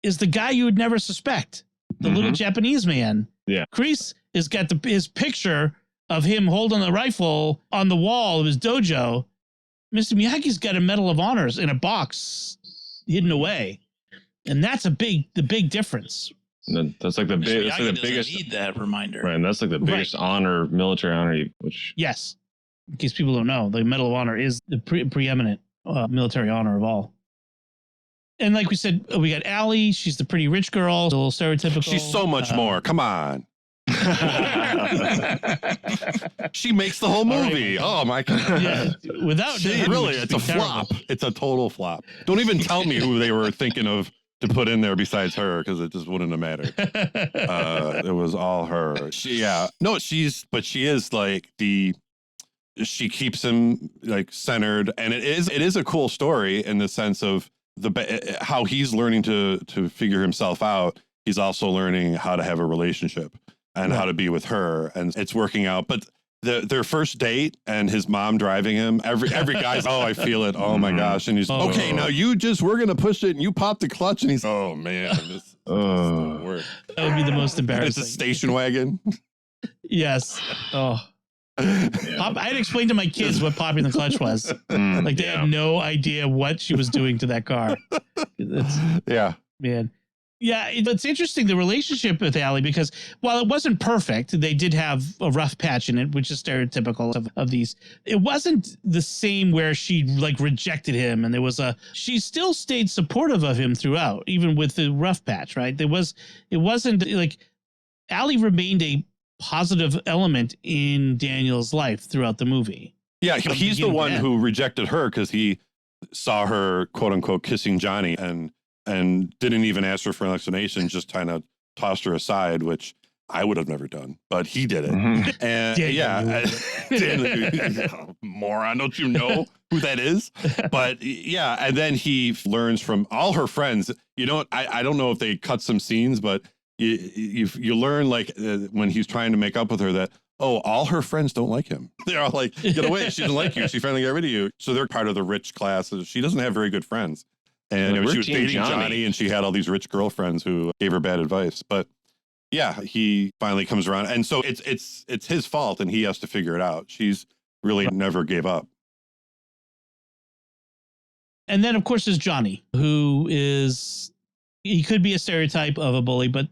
is the guy you would never suspect. The little Japanese man. Yeah. Kreese has got his picture of him holding the rifle on the wall of his dojo. Mr. Miyagi's got a Medal of Honors in a box hidden away. And that's the big difference. That's like the biggest need that reminder. Right. And that's like the biggest honor, military honor, which. Yes. In case people don't know, the Medal of Honor is the preeminent military honor of all. And like we said, we got Allie. She's the pretty rich girl. A little stereotypical. She's so much more. Come on. She makes the whole movie. Right. Oh my God. Yeah, it's a flop. It's a total flop. Don't even tell me who they were thinking of to put in there besides her, because it just wouldn't have mattered. It was all her. She is like she keeps him like centered, and it is a cool story in the sense of how he's learning to figure himself out. He's also learning how to have a relationship and how to be with her, and it's working out. But their first date and his mom driving him, every guy's, oh, I feel it. Oh my gosh. And he's okay, now we're going to push it and you pop the clutch. And he's, oh man, this doesn't work. That would be the most embarrassing. It's a station wagon. Yes. Oh, I'd explain to my kids what popping the clutch was. Like they had no idea what she was doing to that car. Man. Yeah, it's interesting, the relationship with Allie, because while it wasn't perfect, they did have a rough patch in it, which is stereotypical of these. It wasn't the same where she like rejected him, and she still stayed supportive of him throughout, even with the rough patch, right? It wasn't like Allie remained a positive element in Daniel's life throughout the movie. Yeah, he's the one who rejected her because he saw her, quote unquote, kissing Johnny and didn't even ask her for an explanation, just kind of tossed her aside, which I would have never done, but he did it. Mhm. And Daniel, moron, don't you know who that is? But yeah, and then he learns from all her friends. You know, I don't know if they cut some scenes, but you learn like when he's trying to make up with her that, oh, all her friends don't like him. They're all like, get away. She doesn't like you. She finally got rid of you. So they're part of the rich class. She doesn't have very good friends. And she was dating Johnny, and she had all these rich girlfriends who gave her bad advice. But yeah, he finally comes around. And so it's his fault, and he has to figure it out. She's really never gave up. And then, of course, there's Johnny, who he could be a stereotype of a bully, but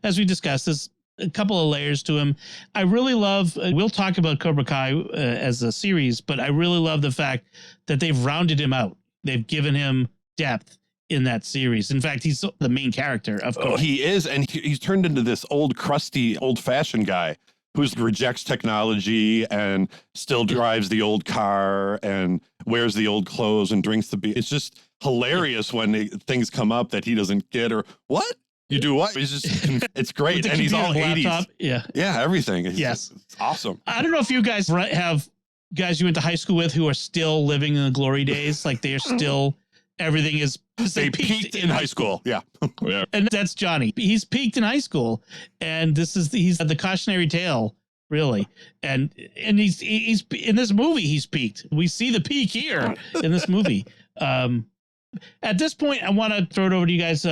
as we discussed, there's a couple of layers to him. I really love, we'll talk about Cobra Kai as a series, but I really love the fact that they've rounded him out. They've given him depth in that series. In fact, he's the main character of Cobra. He is, and he's turned into this old, crusty, old-fashioned guy who rejects technology and still drives the old car and wears the old clothes and drinks the beer. It's just hilarious when things come up that he doesn't get, or what? You do what? It's just, it's great. And he's all 80s. Laptop. Yeah. Yeah, everything. It's awesome. I don't know if you guys have guys you went to high school with who are still living in the glory days. Like they're still, everything is, they peaked in high school. Yeah. Yeah. And that's Johnny. He's peaked in high school. And he's the cautionary tale, really. And he's in this movie, he's peaked. We see the peak here in this movie. At this point, I want to throw it over to you guys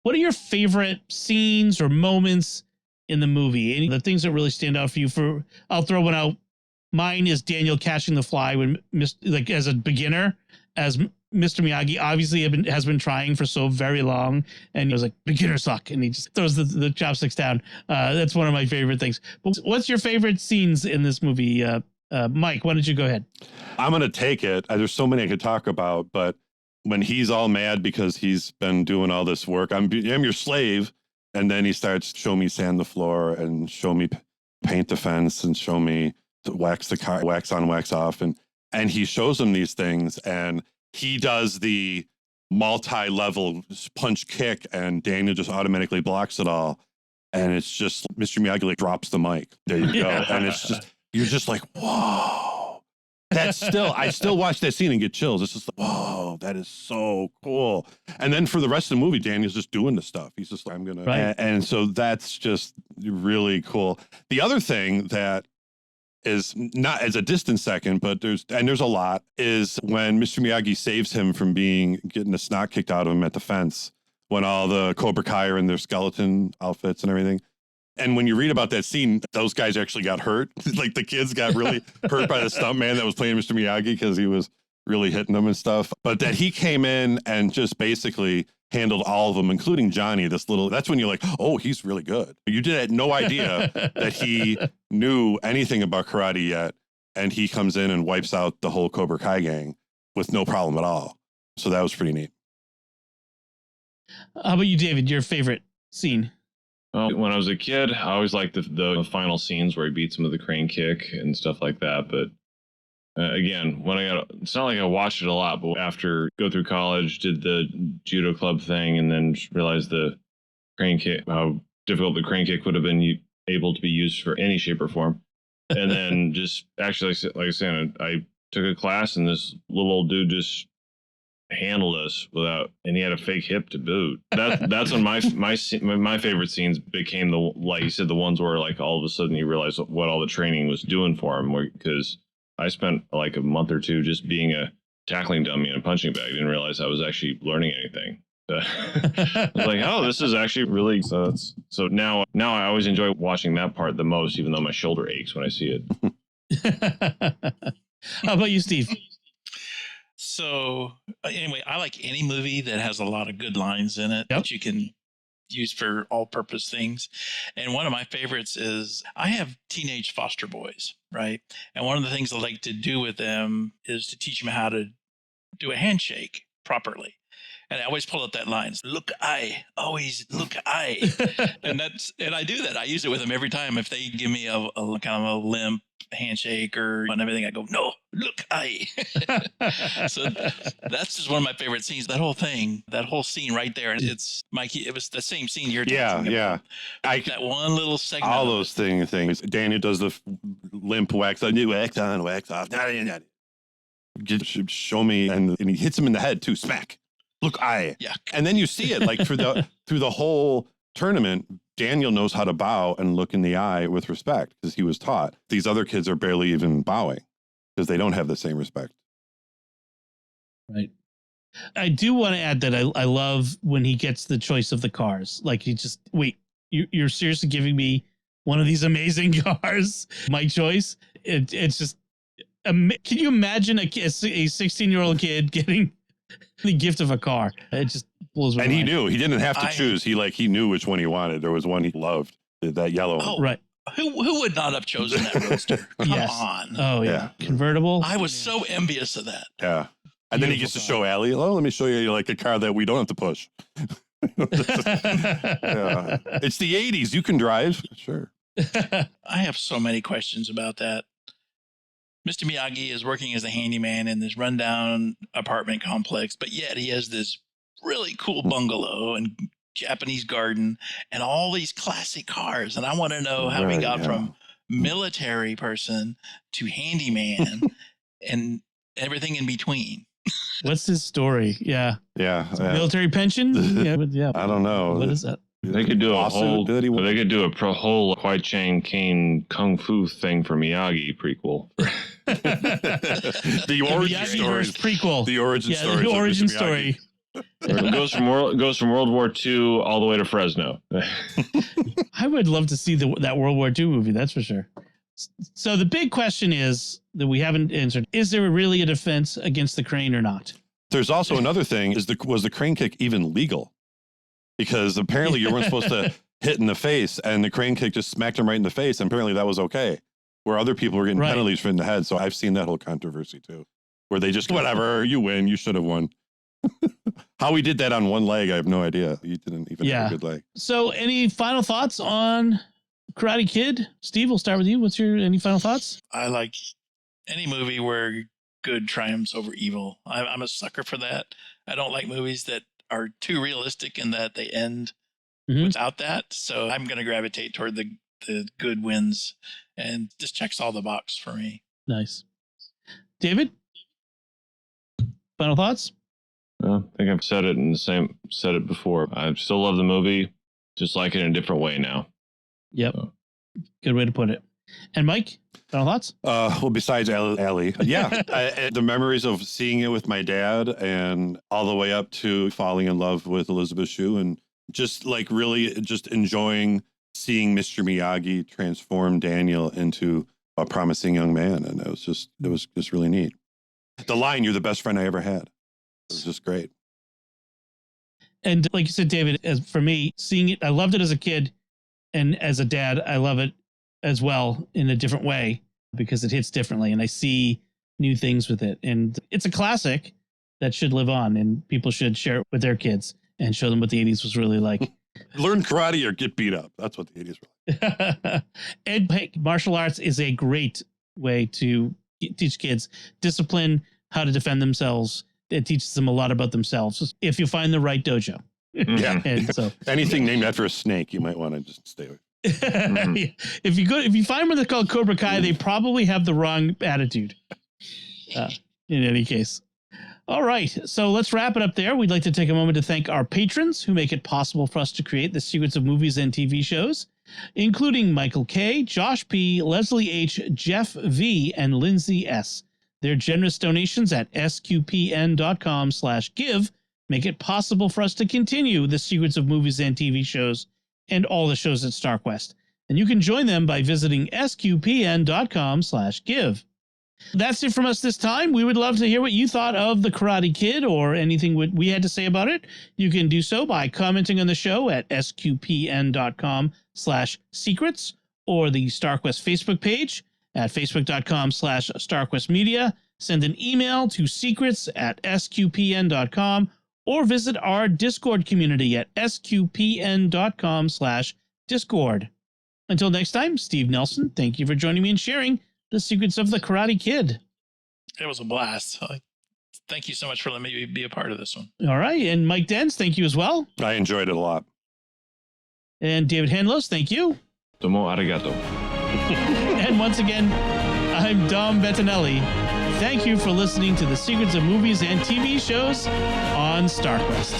what are your favorite scenes or moments in the movie? Any of the things that really stand out for you? I'll throw one out. Mine is Daniel catching the fly when as a beginner, as Mr. Miyagi obviously has been trying for so very long, and he was like, beginners suck, and he just throws the chopsticks down. That's one of my favorite things. But what's your favorite scenes in this movie? Mike, why don't you go ahead? I'm going to take it. There's so many I could talk about, but when he's all mad because he's been doing all this work, I'm your slave. And then he starts, show me sand the floor and show me paint the fence and show me wax the car, wax on, wax off. And he shows him these things, and he does the multi-level punch kick, and Daniel just automatically blocks it all. And it's just, Mr. Miyagi like drops the mic. There you go. And it's just, you're just like, whoa. I still watch that scene and get chills. It's just like, whoa, that is so cool. And then for the rest of the movie, Daniel's just doing the stuff. He's just like, I'm going to, and so that's just really cool. The other thing that is not as a distant second, but there's a lot, is when Mr. Miyagi saves him from getting the snot kicked out of him at the fence, when all the Cobra Kai are in their skeleton outfits and everything. And when you read about that scene, those guys actually got hurt. Like the kids got really hurt by the stuntman that was playing Mr. Miyagi because he was really hitting them and stuff. But that he came in and just basically handled all of them, including Johnny, that's when you're like, oh, he's really good. You had no idea that he knew anything about karate yet. And he comes in and wipes out the whole Cobra Kai gang with no problem at all. So that was pretty neat. How about you, David, your favorite scene? When I was a kid, I always liked the final scenes where he beats him with the crane kick and stuff like that. But again, it's not like I watched it a lot, but after go through college, did the judo club thing, and then realized the crane kick, how difficult the crane kick would have been able to be used for any shape or form. And then just actually, like I said, I took a class, and this little old dude just handled us and he had a fake hip to boot. That's when my favorite scenes became like you said, the ones where like all of a sudden you realize what all the training was doing for him, because I spent like a month or two just being a tackling dummy in a punching bag. I didn't realize I was actually learning anything. I was like, oh, this is actually really so now I always enjoy watching that part the most, even though my shoulder aches when I see it. How about you, Steve? So anyway, I like any movie that has a lot of good lines in it that you can use for all-purpose things. And one of my favorites is I have teenage foster boys, right? And one of the things I like to do with them is to teach them how to do a handshake properly. And I always pull up that line, look, I always look, I. and I do that. I use it with them every time. If they give me a kind of a limp handshake or and everything, I go, no, look, I. So that's just one of my favorite scenes. That whole thing, that whole scene right there. And it's Mikey. It was the same scene you're talking about. That one little segment. All those things. Daniel does the limp wax on, wax on, wax off. Just show me, and he hits him in the head too. Smack. Look, I. Yeah. And then you see it like through the whole tournament. Daniel knows how to bow and look in the eye with respect because he was taught. These other kids are barely even bowing because they don't have the same respect. Right. I do want to add that I love when he gets the choice of the cars. Like he just, wait, you're seriously giving me one of these amazing cars? My choice? It's just, can you imagine a 16-year-old kid getting the gift of a car? It just blows my mind. And he knew. He didn't have to choose. He knew which one he wanted. There was one he loved, that yellow one. Oh, right. Who would not have chosen that roadster? Come on. Oh, yeah. Convertible. I was so envious of that. Yeah. And then he gets to show Allie, oh, let me show you like a car that we don't have to push. Yeah. It's the 80s. You can drive. Sure. I have so many questions about that. Mr. Miyagi is working as a handyman in this rundown apartment complex, but yet he has this really cool bungalow and Japanese garden and all these classic cars. And I want to know how he got from military person to handyman and everything in between. What's his story? Yeah. Military pension? Yeah. I don't know. What is that? They could do a whole. They could do a whole Kwai Chang Kane Kung Fu thing for Miyagi prequel. The origin story. Prequel. The origin story. The origin story. It goes from World War II all the way to Fresno. I would love to see that World War II movie. That's for sure. So the big question is that we haven't answered: is there really a defense against the crane or not? There's also another thing: was the crane kick even legal? Because apparently you weren't supposed to hit in the face, and the crane kick just smacked him right in the face, and apparently that was okay. Where other people were getting penalties for in the head. So I've seen that whole controversy too, where they just whatever, you win, you should have won. How he did that on one leg, I have no idea. He didn't even have a good leg. So any final thoughts on Karate Kid? Steve, we'll start with you. Any final thoughts? I like any movie where good triumphs over evil. I'm a sucker for that. I don't like movies that are too realistic in that they end without that. So I'm going to gravitate toward the good wins, and this checks all the box for me. Nice. David, final thoughts? I think I've said it before. I still love the movie, just like it in a different way now. Yep. So. Good way to put it. And Mike, final thoughts? Well, besides Allie, the memories of seeing it with my dad and all the way up to falling in love with Elizabeth Shue, and just like really just enjoying seeing Mr. Miyagi transform Daniel into a promising young man. And it was just really neat. The line, "You're the best friend I ever had." It was just great. And like you said, David, as for me, seeing it, I loved it as a kid, and as a dad, I love it as well in a different way because it hits differently, and I see new things with it. And it's a classic that should live on, and people should share it with their kids and show them what the 80s was really like. Learn karate or get beat up. That's what the 80s were like. And hey, martial arts is a great way to teach kids discipline, how to defend themselves. It teaches them a lot about themselves if you find the right dojo. Yeah. And so anything named after a snake, you might want to just stay away. If you find one that's called Cobra Kai, they probably have the wrong attitude. In any case. All right. So let's wrap it up there. We'd like to take a moment to thank our patrons who make it possible for us to create the secrets of movies and TV shows, including Michael K., Josh P., Leslie H., Jeff V., and Lindsay S. Their generous donations at sqpn.com/give make it possible for us to continue the secrets of movies and TV shows and all the shows at StarQuest. And you can join them by visiting sqpn.com/give. That's it from us this time. We would love to hear what you thought of The Karate Kid or anything we had to say about it. You can do so by commenting on the show at sqpn.com/secrets or the StarQuest Facebook page at facebook.com/StarQuestMedia. Send an email to secrets@sqpn.com or visit our Discord community at sqpn.com/Discord. Until next time, Steve Nelson, thank you for joining me and sharing the secrets of The Karate Kid. It was a blast. Thank you so much for letting me be a part of this one. All right. And Mike Denz, thank you as well. I enjoyed it a lot. And David Handlos, thank you. Tomo arigato. And once again, I'm Dom Bettinelli. Thank you for listening to the secrets of movies and TV shows on StarQuest.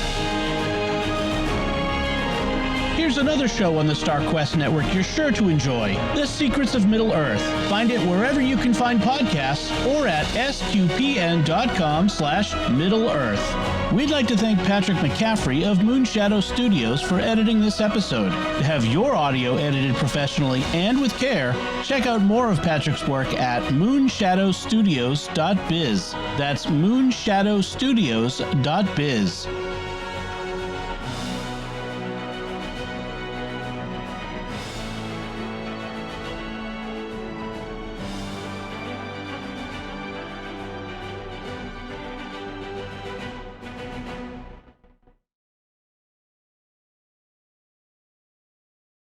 Here's another show on the StarQuest Network you're sure to enjoy, The Secrets of Middle-earth. Find it wherever you can find podcasts or at sqpn.com/Middle-earth. We'd like to thank Patrick McCaffrey of Moonshadow Studios for editing this episode. To have your audio edited professionally and with care, check out more of Patrick's work at moonshadowstudios.biz. That's moonshadowstudios.biz.